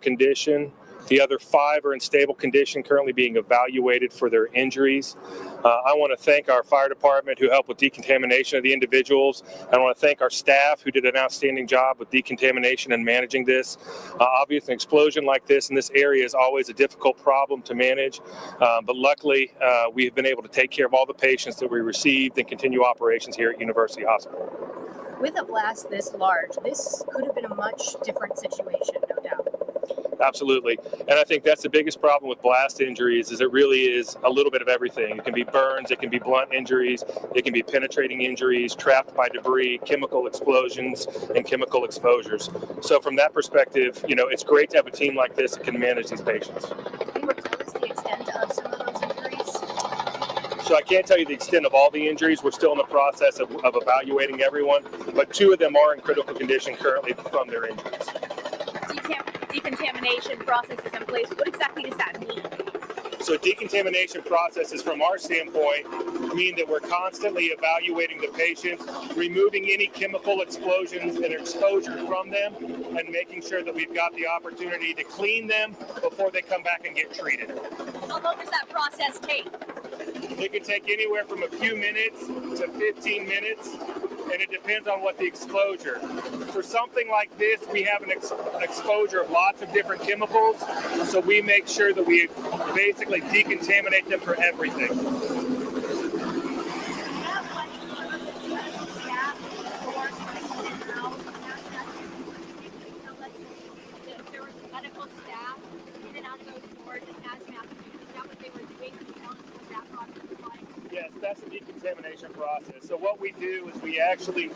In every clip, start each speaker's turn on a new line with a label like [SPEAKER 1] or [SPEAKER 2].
[SPEAKER 1] condition. The other 5 are in stable condition, currently being evaluated for their injuries. I want to thank our fire department who helped with decontamination of the individuals. I want to thank our staff who did an outstanding job with decontamination and managing this. Obviously, an explosion like this in this area is always a difficult problem to manage, but luckily we have been able to take care of all the patients that we received and continue operations here at University Hospital.
[SPEAKER 2] With a blast this large, this could have been a much different situation, no doubt.
[SPEAKER 1] Absolutely. And I think that's the biggest problem with blast injuries is it really is a little bit of everything. It can be burns, it can be blunt injuries, it can be penetrating injuries, trapped by debris, chemical explosions, and chemical exposures. So from that perspective, it's great to have a team like this that can manage these patients.
[SPEAKER 2] Can you tell us the extent of some of those injuries?
[SPEAKER 1] So I can't tell you the extent of all the injuries. We're still in the process of evaluating everyone, but 2 of them are in critical condition currently from their injuries.
[SPEAKER 2] Decontamination processes in place. What exactly does that mean?
[SPEAKER 1] So decontamination processes from our standpoint mean that we're constantly evaluating the patients, removing any chemical explosions and exposure from them, and making sure that we've got the opportunity to clean them before they come back and get treated.
[SPEAKER 2] How long does that process take?
[SPEAKER 1] It can take anywhere from a few minutes to 15 minutes, and it depends on what the exposure. For something like this, we have an exposure of lots of different chemicals, so we make sure that we basically decontaminate them for everything. Yes, that's the decontamination process. So what we do is we actually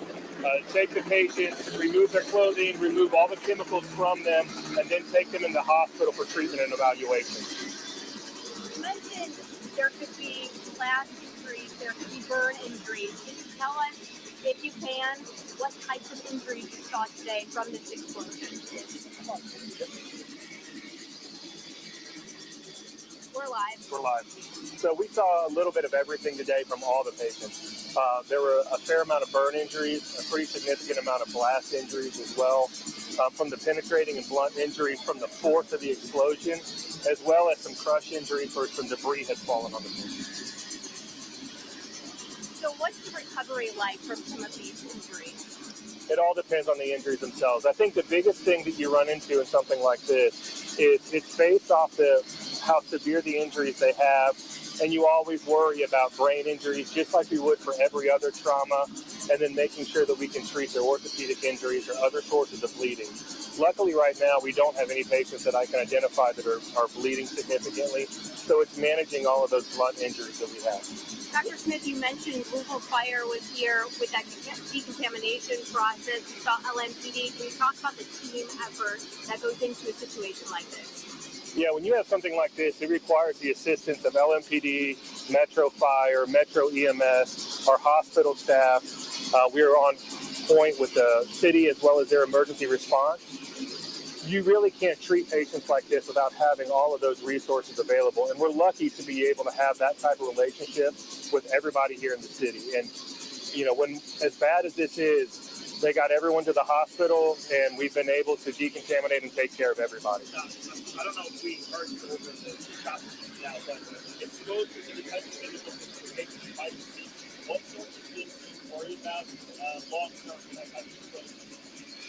[SPEAKER 1] take the patients, remove their clothing, remove all the chemicals from them, and then take them in the hospital for treatment and evaluation.
[SPEAKER 2] You mentioned there could be blast injuries, there could be burn injuries. Can you tell us, if you can, what types of injuries you saw today from this explosion? We're live.
[SPEAKER 1] So we saw a little bit of everything today from all the patients. There were a fair amount of burn injuries, a pretty significant amount of blast injuries as well, from the penetrating and blunt injuries from the force of the explosion, as well as some crush injuries where some debris had fallen on the patient.
[SPEAKER 2] So what's the recovery like from some of these injuries?
[SPEAKER 1] It all depends on the injuries themselves. I think the biggest thing that you run into in something like this is it's based off how severe the injuries they have, and you always worry about brain injuries just like we would for every other trauma, and then making sure that we can treat their orthopedic injuries or other sources of bleeding. Luckily right now we don't have any patients that I can identify that are bleeding significantly, so it's managing all of those blunt injuries that we have.
[SPEAKER 2] Dr. Smith, you mentioned UofL Fire was here with that decontamination process. You saw LMPD. Can you talk about the team effort that goes into a situation like this?
[SPEAKER 1] Yeah, when you have something like this, it requires the assistance of LMPD, Metro Fire, Metro EMS, our hospital staff. We are on point with the city as well as their emergency response. You really can't treat patients like this without having all of those resources available. And we're lucky to be able to have that type of relationship with everybody here in the city. And, when as bad as this is, they got everyone to the hospital, and we've been able to decontaminate and take care of everybody.
[SPEAKER 3] I don't know if we heard over the topic now, but exposure to the type of chemicals that patients might see. What sorts of things do you worry about long-term for that type of exposure?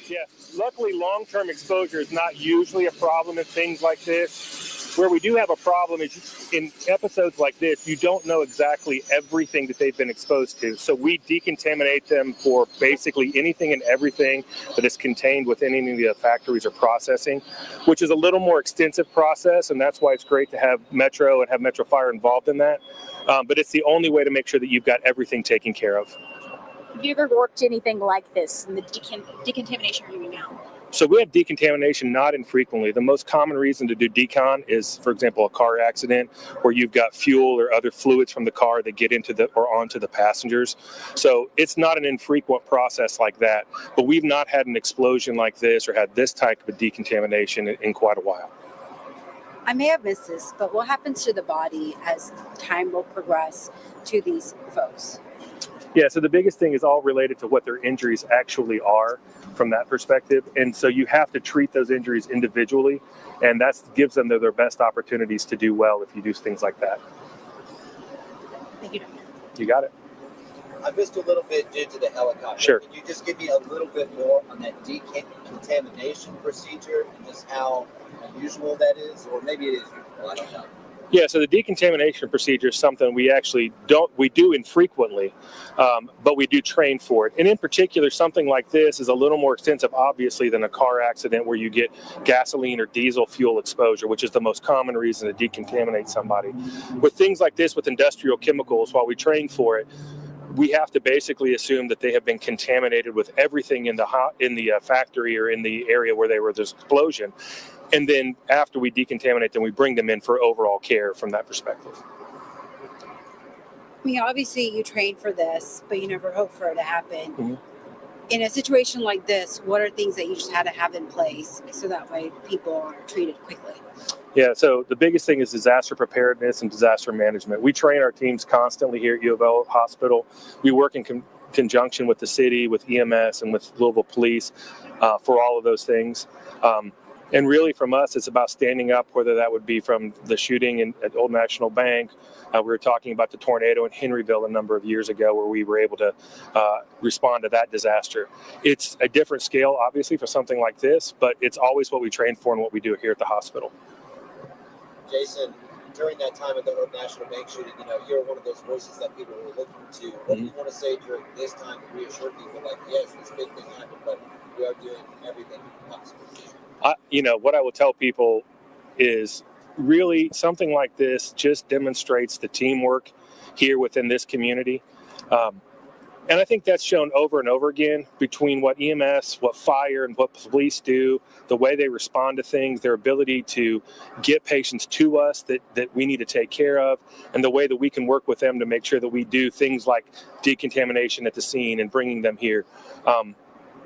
[SPEAKER 1] Yeah, luckily long-term exposure is not usually a problem in things like this. Where we do have a problem is in episodes like this, you don't know exactly everything that they've been exposed to. So we decontaminate them for basically anything and everything that is contained within any of the factories or processing, which is a little more extensive process, and that's why it's great to have Metro and have Metro Fire involved in that. But it's the only way to make sure that you've got everything taken care of.
[SPEAKER 2] Have you ever worked anything like this in the decontamination you're doing now?
[SPEAKER 1] So we have decontamination not infrequently. The most common reason to do decon is, for example, a car accident where you've got fuel or other fluids from the car that get into or onto the passengers. So it's not an infrequent process like that, but we've not had an explosion like this or had this type of decontamination in quite a while.
[SPEAKER 4] I may have missed this, but what happens to the body as time will progress to these folks?
[SPEAKER 1] Yeah, so the biggest thing is all related to what their injuries actually are from that perspective. And so you have to treat those injuries individually, and that gives them their best opportunities to do well if you do things like that.
[SPEAKER 2] Thank you, Doctor.
[SPEAKER 1] You got it.
[SPEAKER 5] I missed a little bit due to the helicopter.
[SPEAKER 1] Sure.
[SPEAKER 5] Can you just give me a little bit more on that decontamination procedure and just how unusual that is? Or maybe it is usual, I don't know.
[SPEAKER 1] Yeah, so the decontamination procedure is something we do infrequently, but we do train for it. And in particular, something like this is a little more extensive, obviously, than a car accident where you get gasoline or diesel fuel exposure, which is the most common reason to decontaminate somebody. With things like this, with industrial chemicals, while we train for it, we have to basically assume that they have been contaminated with everything in the factory or in the area where there's explosion. And then after we decontaminate them, we bring them in for overall care from that perspective.
[SPEAKER 4] I mean, obviously you train for this, but you never hope for it to happen.
[SPEAKER 1] Mm-hmm.
[SPEAKER 4] In a situation like this, what are things that you just had to have in place so that way people are treated quickly?
[SPEAKER 1] Yeah, so the biggest thing is disaster preparedness and disaster management. We train our teams constantly here at UofL Hospital. We work in conjunction with the city, with EMS, and with Louisville Police for all of those things. And really from us, it's about standing up, whether that would be from the shooting at Old National Bank. We were talking about the tornado in Henryville a number of years ago where we were able to respond to that disaster. It's a different scale, obviously, for something like this, but it's always what we train for and what we do here at the hospital.
[SPEAKER 5] Jason, during that time at the Old National Bank shooting, you're one of those voices that people were looking to. What do you want to say during this time to reassure people like, yes, this big thing happened, but we are doing everything possible?
[SPEAKER 1] What I will tell people is really something like this just demonstrates the teamwork here within this community. And I think that's shown over and over again between what EMS, what fire, and what police do, the way they respond to things, their ability to get patients to us that we need to take care of, and the way that we can work with them to make sure that we do things like decontamination at the scene and bringing them here.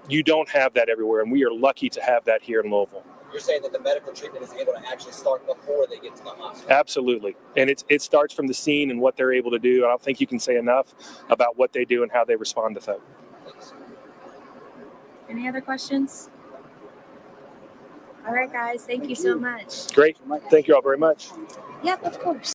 [SPEAKER 1] You don't have that everywhere, and we are lucky to have that here in Louisville.
[SPEAKER 5] You're saying that the medical treatment is able to actually start before they get to the hospital?
[SPEAKER 1] Absolutely. And it starts from the scene and what they're able to do. I don't think you can say enough about what they do and how they respond to things.
[SPEAKER 5] Thanks.
[SPEAKER 6] Any other questions? All right, guys. Thank you so much.
[SPEAKER 1] Great. Thank you all very much.
[SPEAKER 6] Yep, of course.